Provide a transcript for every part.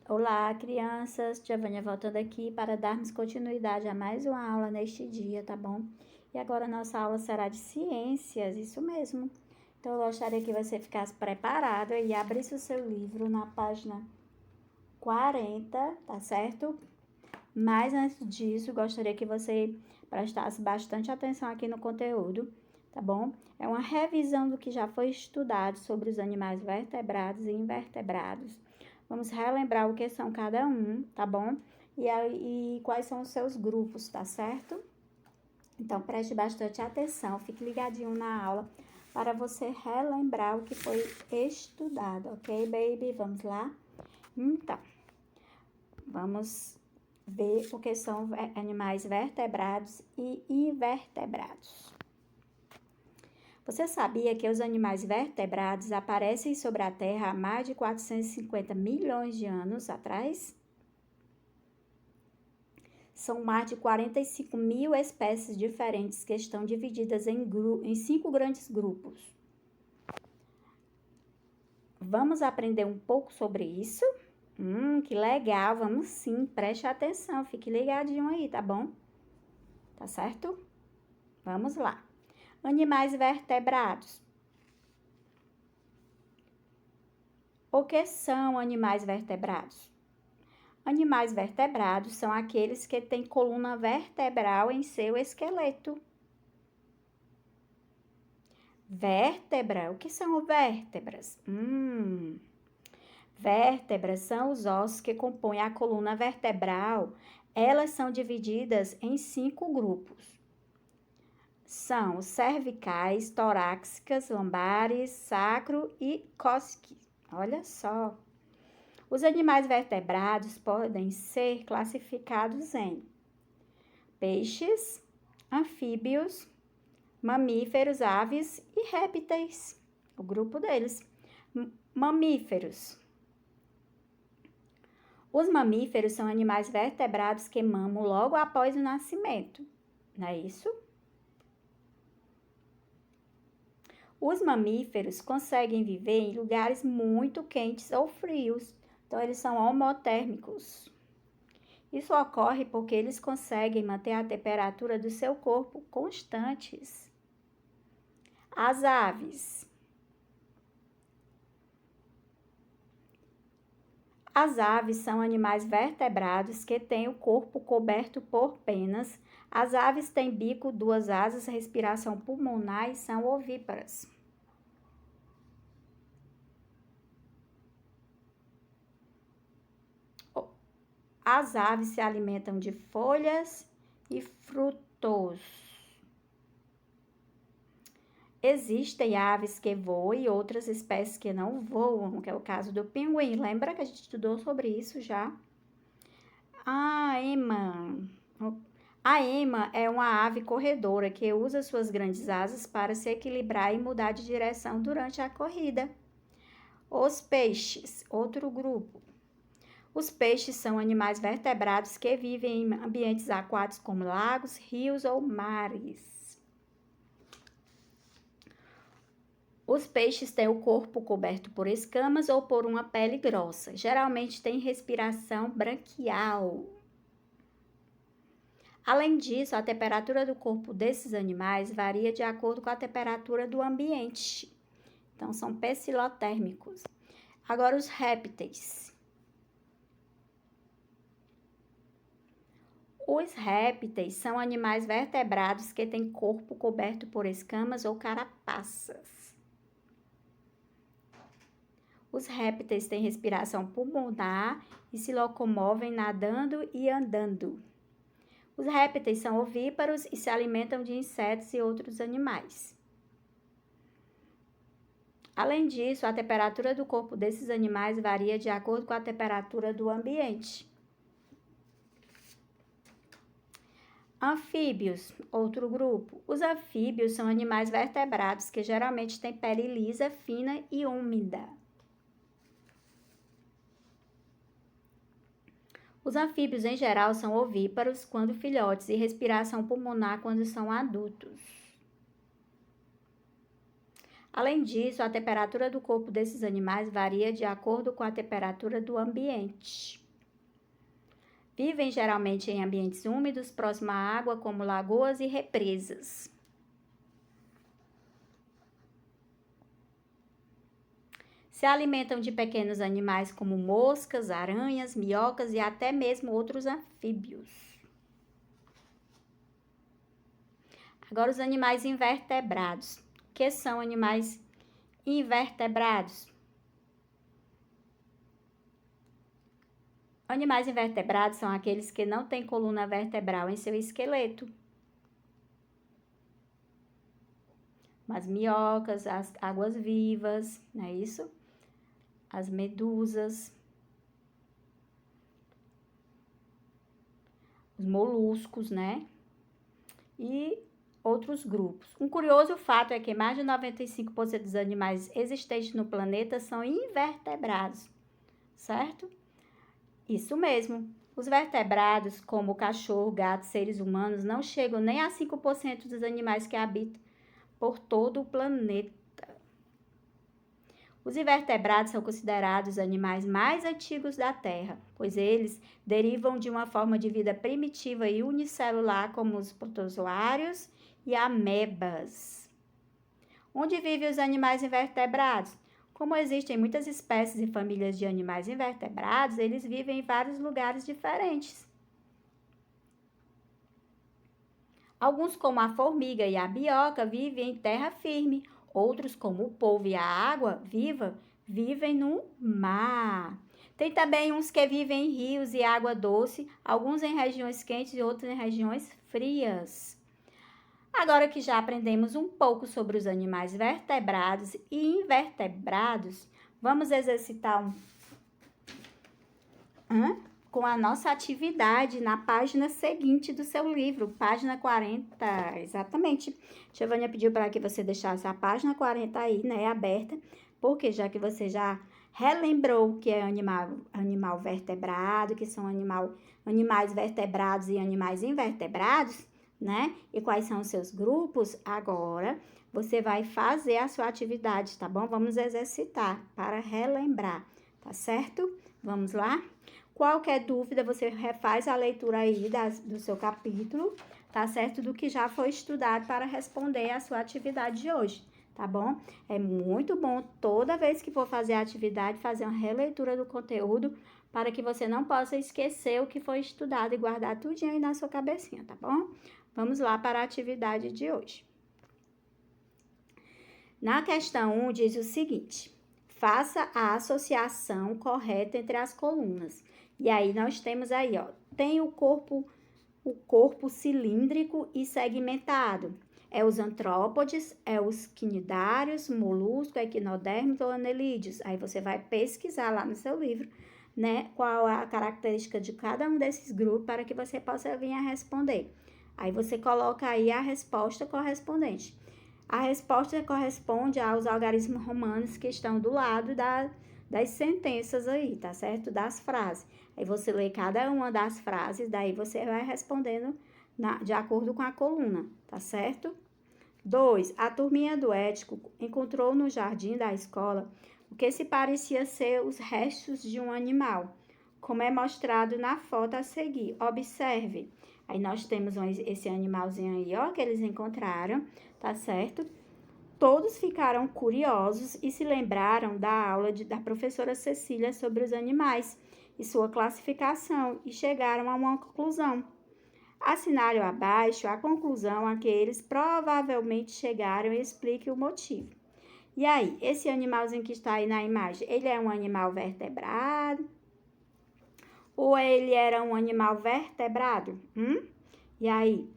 Olá, crianças! Giovânia voltando aqui para darmos continuidade a mais uma aula neste dia, tá bom? E agora nossa aula será de ciências, isso mesmo. Então, eu gostaria que você ficasse preparado e abrisse o seu livro na página 40, tá certo? Mas antes disso, gostaria que você prestasse bastante atenção aqui no conteúdo, tá bom? É uma revisão do que já foi estudado sobre os animais vertebrados e invertebrados. Vamos relembrar o que são cada um, tá bom? E quais são os seus grupos, tá certo? Então, preste bastante atenção, fique ligadinho na aula para você relembrar o que foi estudado, ok, baby? Vamos lá? Então, vamos ver o que são animais vertebrados e invertebrados. Você sabia que os animais vertebrados aparecem sobre a Terra há mais de 450 milhões de anos atrás? São mais de 45 mil espécies diferentes que estão divididas em 5 grandes grupos. Vamos aprender um pouco sobre isso? Que legal, vamos sim, preste atenção, fique ligadinho aí, tá bom? Tá certo? Vamos lá. Animais vertebrados. O que são animais vertebrados? Animais vertebrados são aqueles que têm coluna vertebral em seu esqueleto. Vértebra, o que são vértebras? Vértebras são os ossos que compõem a coluna vertebral. Elas são divididas em 5 grupos. São cervicais, torácicas, lombares, sacro e cóccix. Olha só. Os animais vertebrados podem ser classificados em peixes, anfíbios, mamíferos, aves e répteis. O grupo deles. Mamíferos. Os mamíferos são animais vertebrados que mamam logo após o nascimento. Não é isso? Os mamíferos conseguem viver em lugares muito quentes ou frios, então eles são homotérmicos. Isso ocorre porque eles conseguem manter a temperatura do seu corpo constantes. As aves. As aves são animais vertebrados que têm o corpo coberto por penas. As aves têm bico, 2 asas, respiração pulmonar e são ovíparas. As aves se alimentam de folhas e frutos. Existem aves que voam e outras espécies que não voam, que é o caso do pinguim. Lembra que a gente estudou sobre isso já? A ema. A ema é uma ave corredora que usa suas grandes asas para se equilibrar e mudar de direção durante a corrida. Os peixes, outro grupo. Os peixes são animais vertebrados que vivem em ambientes aquáticos como lagos, rios ou mares. Os peixes têm o corpo coberto por escamas ou por uma pele grossa. Geralmente têm respiração branquial. Além disso, a temperatura do corpo desses animais varia de acordo com a temperatura do ambiente. Então, são pecilotérmicos. Agora, os répteis. Os répteis são animais vertebrados que têm corpo coberto por escamas ou carapaças. Os répteis têm respiração pulmonar e se locomovem nadando e andando. Os répteis são ovíparos e se alimentam de insetos e outros animais. Além disso, a temperatura do corpo desses animais varia de acordo com a temperatura do ambiente. Anfíbios, outro grupo. Os anfíbios são animais vertebrados que geralmente têm pele lisa, fina e úmida. Os anfíbios, em geral, são ovíparos quando filhotes e respiração pulmonar quando são adultos. Além disso, a temperatura do corpo desses animais varia de acordo com a temperatura do ambiente. Vivem geralmente em ambientes úmidos, próximo à água, como lagoas e represas. Se alimentam de pequenos animais como moscas, aranhas, minhocas e até mesmo outros anfíbios. Agora, os animais invertebrados. O que são animais invertebrados? Animais invertebrados são aqueles que não têm coluna vertebral em seu esqueleto. As minhocas, as águas-vivas, não é isso? As medusas, os moluscos, né? E outros grupos. Um curioso fato é que mais de 95% dos animais existentes no planeta são invertebrados, certo? Isso mesmo. Os vertebrados, como o cachorro, gato, seres humanos, não chegam nem a 5% dos animais que habitam por todo o planeta. Os invertebrados são considerados os animais mais antigos da Terra, pois eles derivam de uma forma de vida primitiva e unicelular, como os protozoários e amebas. Onde vivem os animais invertebrados? Como existem muitas espécies e famílias de animais invertebrados, eles vivem em vários lugares diferentes. Alguns, como a formiga e a minhoca, vivem em terra firme. Outros, como o polvo e a água viva, vivem no mar. Tem também uns que vivem em rios e água doce, alguns em regiões quentes e outros em regiões frias. Agora que já aprendemos um pouco sobre os animais vertebrados e invertebrados, vamos exercitar com a nossa atividade na página seguinte do seu livro, página 40, exatamente. Giovânia pediu para que você deixasse a página 40 aí, né, aberta, porque já que você já relembrou o que é animal vertebrado, que são animais vertebrados e animais invertebrados, né, e quais são os seus grupos, agora você vai fazer a sua atividade, tá bom? Vamos exercitar para relembrar, tá certo? Vamos lá? Qualquer dúvida, você refaz a leitura aí do seu capítulo, tá certo? Do que já foi estudado para responder a sua atividade de hoje, tá bom? É muito bom, toda vez que for fazer a atividade, fazer uma releitura do conteúdo, para que você não possa esquecer o que foi estudado e guardar tudinho aí na sua cabecinha, tá bom? Vamos lá para a atividade de hoje. Na questão 1, diz o seguinte: faça a associação correta entre as colunas. E aí, nós temos aí, ó, tem o corpo cilíndrico e segmentado. É os antrópodes, é os quinidários, molusco, equinodermos ou anelídeos. Aí você vai pesquisar lá no seu livro, né, qual a característica de cada um desses grupos para que você possa vir a responder. Aí você coloca aí a resposta correspondente. A resposta corresponde aos algarismos romanos que estão do lado das sentenças aí, tá certo? Das frases. Aí você lê cada uma das frases, daí você vai respondendo de acordo com a coluna, tá certo? 2. A turminha do ético encontrou no jardim da escola o que se parecia ser os restos de um animal, como é mostrado na foto a seguir. Observe. Aí nós temos esse animalzinho aí, ó, que eles encontraram, tá certo? Todos ficaram curiosos e se lembraram da aula da professora Cecília sobre os animais e sua classificação e chegaram a uma conclusão. Assinale abaixo a conclusão a que eles provavelmente chegaram e explique o motivo. E aí, esse animalzinho que está aí na imagem, ele é um animal vertebrado? Ou ele era um animal vertebrado? E aí,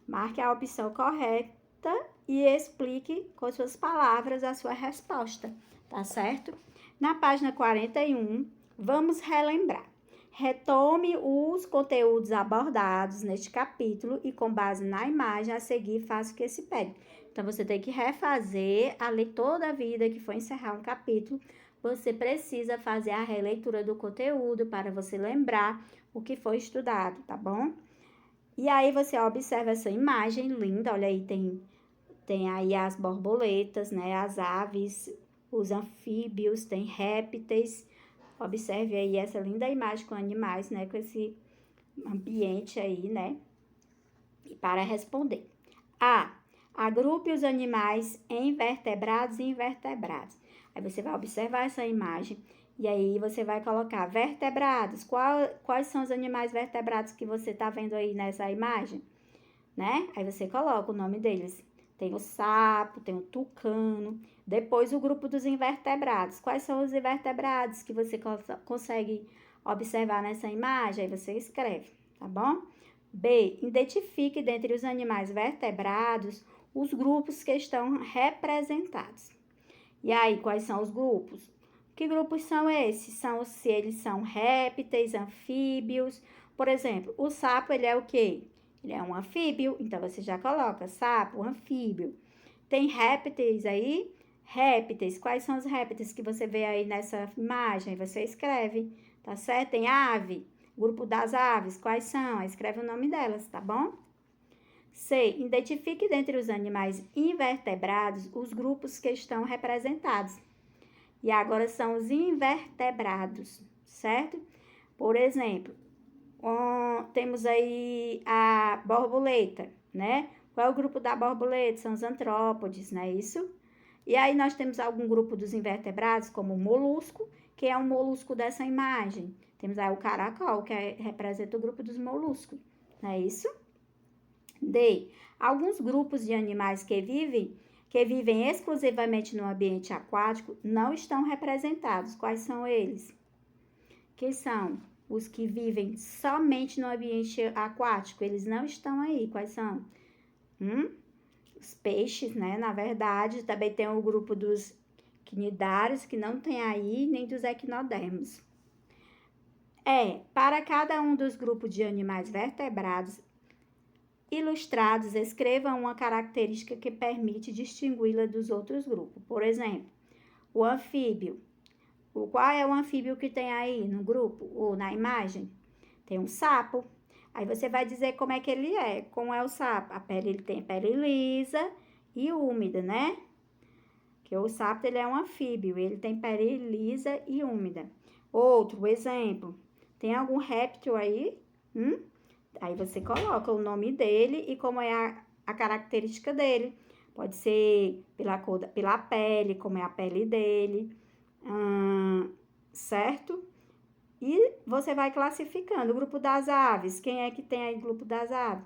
marque a opção correta e explique com suas palavras a sua resposta, tá certo? Na página 41, vamos relembrar. Retome os conteúdos abordados neste capítulo e, com base na imagem a seguir, faça o que se pede. Então, você tem que refazer toda a vida que for encerrar um capítulo. Você precisa fazer a releitura do conteúdo para você lembrar o que foi estudado, tá bom? E aí, você observa essa imagem linda, olha aí, tem tem aí as borboletas, né? As aves, os anfíbios, tem répteis. Observe aí essa linda imagem com animais, né? Com esse ambiente aí, né? E para responder. A. Agrupe os animais em vertebrados e invertebrados. Aí você vai observar essa imagem e aí você vai colocar vertebrados. Quais são os animais vertebrados que você está vendo aí nessa imagem? Né? Aí você coloca o nome deles. Tem o sapo, tem o tucano. Depois o grupo dos invertebrados. Quais são os invertebrados que você consegue observar nessa imagem? Aí você escreve, tá bom? B. Identifique dentre os animais vertebrados os grupos que estão representados. E aí, quais são os grupos? Que grupos são esses? Se eles são répteis, anfíbios. Por exemplo, o sapo, ele é o quê? Ele é um anfíbio, então você já coloca sapo, anfíbio. Tem répteis aí? Répteis. Quais são os répteis que você vê aí nessa imagem? Você escreve, tá certo? Tem ave. Grupo das aves, quais são? Escreve o nome delas, tá bom? C. Identifique dentre os animais invertebrados os grupos que estão representados. E agora são os invertebrados, certo? Por exemplo, temos aí a borboleta, né? Qual é o grupo da borboleta? São os antrópodes, não é isso? E aí nós temos algum grupo dos invertebrados, como o molusco, que é um molusco dessa imagem. Temos aí o caracol, que representa o grupo dos moluscos, não é isso? D. Alguns grupos de animais que vivem exclusivamente no ambiente aquático não estão representados. Quais são eles? Que são os que vivem somente no ambiente aquático. Eles não estão aí. Quais são? Os peixes, né? Na verdade, também tem o grupo dos quinidários, que não tem aí, nem dos equinodermos. Para cada um dos grupos de animais vertebrados ilustrados, escreva uma característica que permite distingui-la dos outros grupos. Por exemplo, o anfíbio. Qual é o anfíbio que tem aí no grupo ou na imagem? Tem um sapo. Aí você vai dizer como é que ele é. Como é o sapo? Ele tem pele lisa e úmida, né? Que o sapo, ele é um anfíbio. Ele tem pele lisa e úmida. Outro exemplo. Tem algum réptil aí? Aí você coloca o nome dele e como é a característica dele. Pode ser pela pele, como é a pele dele, certo? E você vai classificando. O grupo das aves, quem é que tem aí o grupo das aves?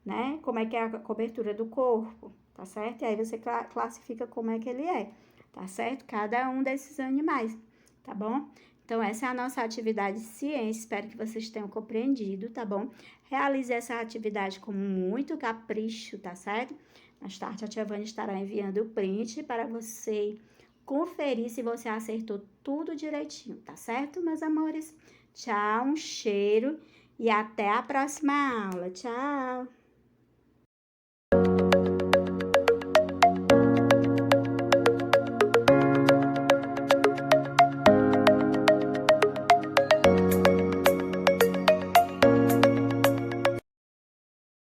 Né? Como é que é a cobertura do corpo, tá certo? E aí você classifica como é que ele é, tá certo? Cada um desses animais, tá bom? Então, essa é a nossa atividade de ciência, espero que vocês tenham compreendido, tá bom? Realize essa atividade com muito capricho, tá certo? Mais tarde, a tia Vânia estará enviando o print para você conferir se você acertou tudo direitinho, tá certo, meus amores? Tchau, um cheiro e até a próxima aula. Tchau!